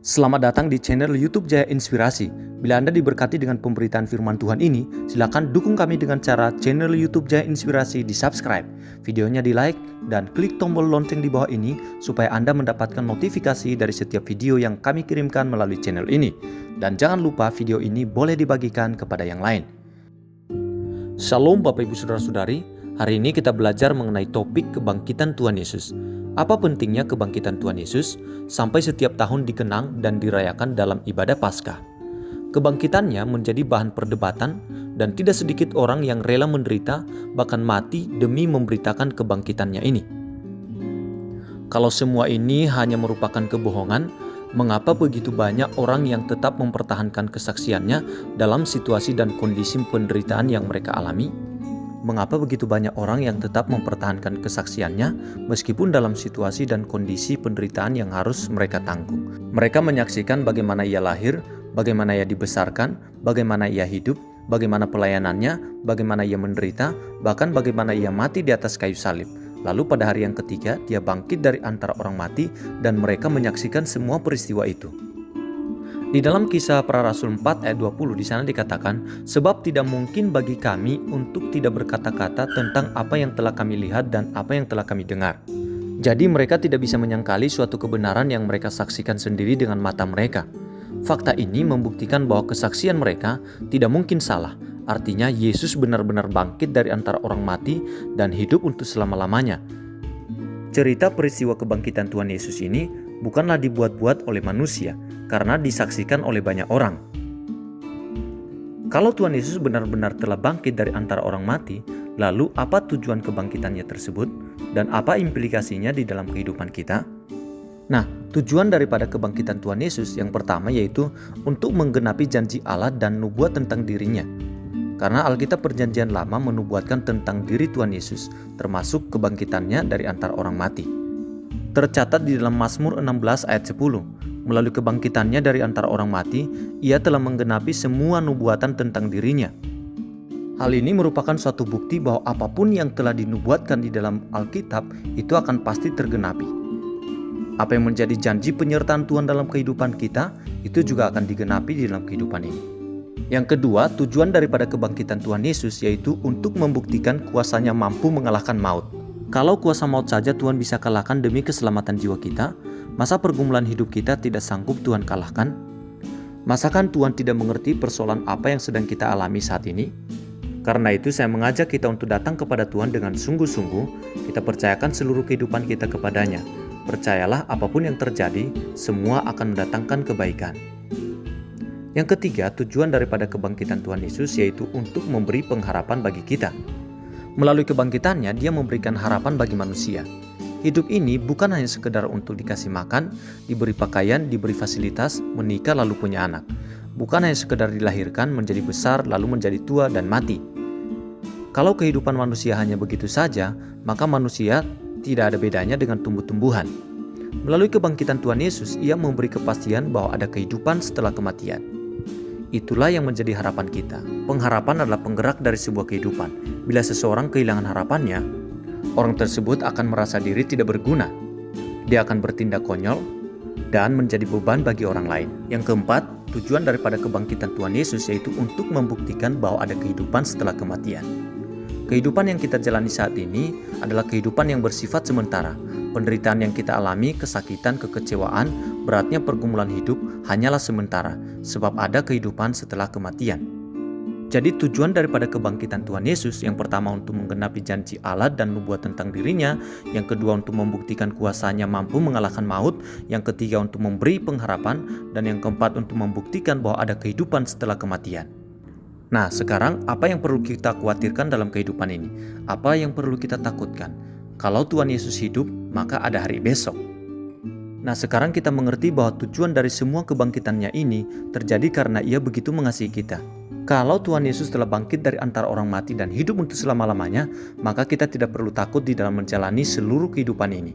Selamat datang di channel YouTube Jaya Inspirasi. Bila Anda diberkati dengan pemberitaan firman Tuhan ini, silakan dukung kami dengan cara channel YouTube Jaya Inspirasi di-subscribe, videonya di-like, dan klik tombol lonceng di bawah ini supaya Anda mendapatkan notifikasi dari setiap video yang kami kirimkan melalui channel ini. Dan jangan lupa video ini boleh dibagikan kepada yang lain. Shalom Bapak Ibu Saudara-saudari, hari ini kita belajar mengenai topik kebangkitan Tuhan Yesus. Apa pentingnya kebangkitan Tuhan Yesus sampai setiap tahun dikenang dan dirayakan dalam ibadah Paskah? Kebangkitannya menjadi bahan perdebatan dan tidak sedikit orang yang rela menderita bahkan mati demi memberitakan kebangkitannya ini. Kalau semua ini hanya merupakan kebohongan, mengapa begitu banyak orang yang tetap mempertahankan kesaksiannya dalam situasi dan kondisi penderitaan yang mereka alami? Mengapa begitu banyak orang yang tetap mempertahankan kesaksiannya meskipun dalam situasi dan kondisi penderitaan yang harus mereka tanggung? Mereka menyaksikan bagaimana ia lahir, bagaimana ia dibesarkan, bagaimana ia hidup, bagaimana pelayanannya, bagaimana ia menderita, bahkan bagaimana ia mati di atas kayu salib. Lalu pada hari yang ketiga, dia bangkit dari antara orang mati dan mereka menyaksikan semua peristiwa itu. Di dalam Kisah Para Rasul 4 ayat 20 di sana dikatakan, sebab tidak mungkin bagi kami untuk tidak berkata-kata tentang apa yang telah kami lihat dan apa yang telah kami dengar. Jadi mereka tidak bisa menyangkali suatu kebenaran yang mereka saksikan sendiri dengan mata mereka. Fakta ini membuktikan bahwa kesaksian mereka tidak mungkin salah. Artinya Yesus benar-benar bangkit dari antara orang mati dan hidup untuk selama-lamanya. Cerita peristiwa kebangkitan Tuhan Yesus ini bukanlah dibuat-buat oleh manusia, karena disaksikan oleh banyak orang. Kalau Tuhan Yesus benar-benar telah bangkit dari antara orang mati, lalu apa tujuan kebangkitannya tersebut dan apa implikasinya di dalam kehidupan kita? Nah, tujuan daripada kebangkitan Tuhan Yesus yang pertama yaitu untuk menggenapi janji Allah dan nubuat tentang dirinya. Karena Alkitab Perjanjian Lama menubuatkan tentang diri Tuhan Yesus, termasuk kebangkitannya dari antara orang mati. Tercatat di dalam Mazmur 16 ayat 10, melalui kebangkitannya dari antara orang mati, ia telah menggenapi semua nubuatan tentang dirinya. Hal ini merupakan suatu bukti bahwa apapun yang telah dinubuatkan di dalam Alkitab itu akan pasti tergenapi. Apa yang menjadi janji penyertaan Tuhan dalam kehidupan kita, itu juga akan digenapi di dalam kehidupan ini. Yang kedua, tujuan daripada kebangkitan Tuhan Yesus yaitu untuk membuktikan kuasanya mampu mengalahkan maut. Kalau kuasa maut saja Tuhan bisa kalahkan demi keselamatan jiwa kita, masa pergumulan hidup kita tidak sanggup Tuhan kalahkan? Masakan Tuhan tidak mengerti persoalan apa yang sedang kita alami saat ini? Karena itu saya mengajak kita untuk datang kepada Tuhan dengan sungguh-sungguh, kita percayakan seluruh kehidupan kita kepadanya. Percayalah apapun yang terjadi, semua akan mendatangkan kebaikan. Yang ketiga, tujuan daripada kebangkitan Tuhan Yesus yaitu untuk memberi pengharapan bagi kita. Melalui kebangkitannya, dia memberikan harapan bagi manusia. Hidup ini bukan hanya sekedar untuk dikasih makan, diberi pakaian, diberi fasilitas, menikah lalu punya anak. Bukan hanya sekedar dilahirkan, menjadi besar, lalu menjadi tua dan mati. Kalau kehidupan manusia hanya begitu saja, maka manusia tidak ada bedanya dengan tumbuh-tumbuhan. Melalui kebangkitan Tuhan Yesus, ia memberi kepastian bahwa ada kehidupan setelah kematian. Itulah yang menjadi harapan kita. Pengharapan adalah penggerak dari sebuah kehidupan. Bila seseorang kehilangan harapannya, orang tersebut akan merasa diri tidak berguna. Dia akan bertindak konyol dan menjadi beban bagi orang lain. Yang keempat, tujuan daripada kebangkitan Tuhan Yesus yaitu untuk membuktikan bahwa ada kehidupan setelah kematian. Kehidupan yang kita jalani saat ini adalah kehidupan yang bersifat sementara. Penderitaan yang kita alami, kesakitan, kekecewaan, beratnya pergumulan hidup hanyalah sementara, sebab ada kehidupan setelah kematian. Jadi tujuan daripada kebangkitan Tuhan Yesus yang pertama untuk menggenapi janji Allah dan nubuat tentang dirinya, yang kedua untuk membuktikan kuasanya mampu mengalahkan maut, yang ketiga untuk memberi pengharapan, dan yang keempat untuk membuktikan bahwa ada kehidupan setelah kematian. Nah, sekarang apa yang perlu kita khawatirkan dalam kehidupan ini? Apa yang perlu kita takutkan? Kalau Tuhan Yesus hidup, maka ada hari besok. Nah, sekarang kita mengerti bahwa tujuan dari semua kebangkitannya ini terjadi karena ia begitu mengasihi kita. Kalau Tuhan Yesus telah bangkit dari antara orang mati dan hidup untuk selama-lamanya, maka kita tidak perlu takut di dalam menjalani seluruh kehidupan ini.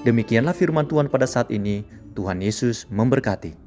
Demikianlah firman Tuhan pada saat ini. Tuhan Yesus memberkati.